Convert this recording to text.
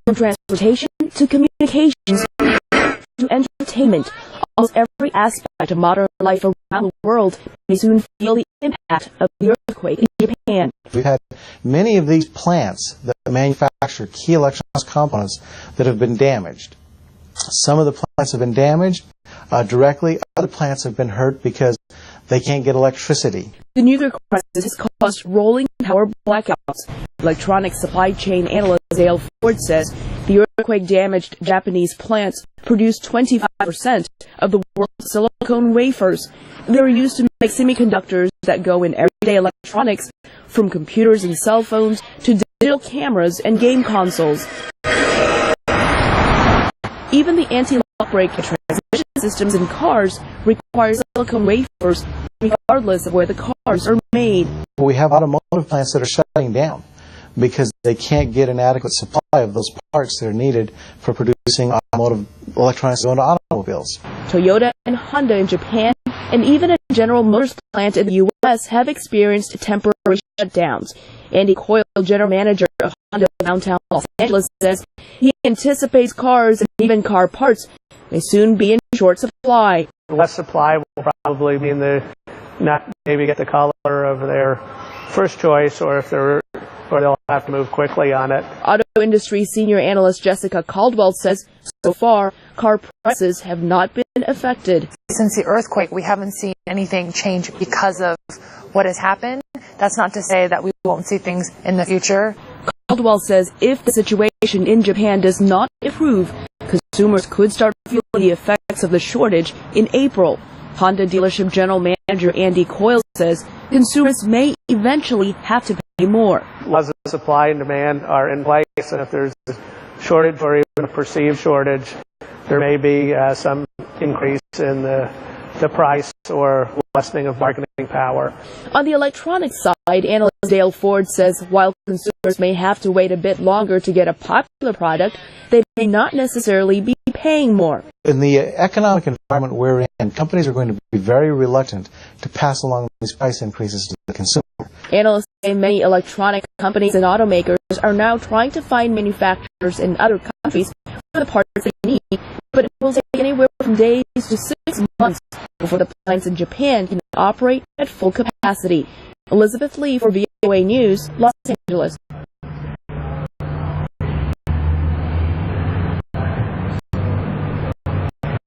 From transportation to communications to entertainment, almost every aspect of modern life around the world may soon feel the impact of the earthquake in Japan. We've had many of these plants that manufacture key electronics components that have been damaged. Some of the plants have been damaged directly. Other plants have been hurt because they can't get electricity. The nuclear crisis has caused rolling power blackouts. Electronics supply chain analyst Dale Ford says the earthquake-damaged Japanese plants produce 25% of the world's silicone wafers. They're used to make semiconductors that go in everyday electronics, from computers and cell phones to digital cameras and game consoles. Even the anti-lock brake and transmission systems in cars require silicone wafers, regardless of where the cars are made. We have automotive plants that are shutting down because they can't get an adequate supply of those parts that are needed for producing automotive electronics going to automobiles. Toyota and Honda in Japan, and even a General Motors plant in the U.S. have experienced temporary shutdowns. Andy Coyle, general manager of Honda downtown Los Angeles, says he anticipates cars and even car parts may soon be in short supply. Less supply will probably mean they not maybe get the color of their first choice, or they'll have to move quickly on it. Auto industry senior analyst Jessica Caldwell says so far car prices have not been affected. Since the earthquake, we haven't seen anything change because of what has happened. That's not to say that we won't see things in the future. Caldwell says if the situation in Japan does not improve, consumers could start feeling the effects of the shortage in April. Honda dealership general manager Andy Coyle says consumers may eventually have to pay more. As the supply and demand are in place, and if there's a shortage or even a perceived shortage, there may be some increase in the price or lessening of bargaining power. On the electronics side, analyst Dale Ford says while consumers may have to wait a bit longer to get a popular product, they may not necessarily be paying more. In the economic environment we're in, companies are going to be very reluctant to pass along these price increases to the consumer. Analysts say many electronic companies and automakers are now trying to find manufacturers in other countries for the parts they need, but it will take anywhere from days to 6 months before the plants in Japan can operate at full capacity. Elizabeth Lee for VOA News, Los Angeles.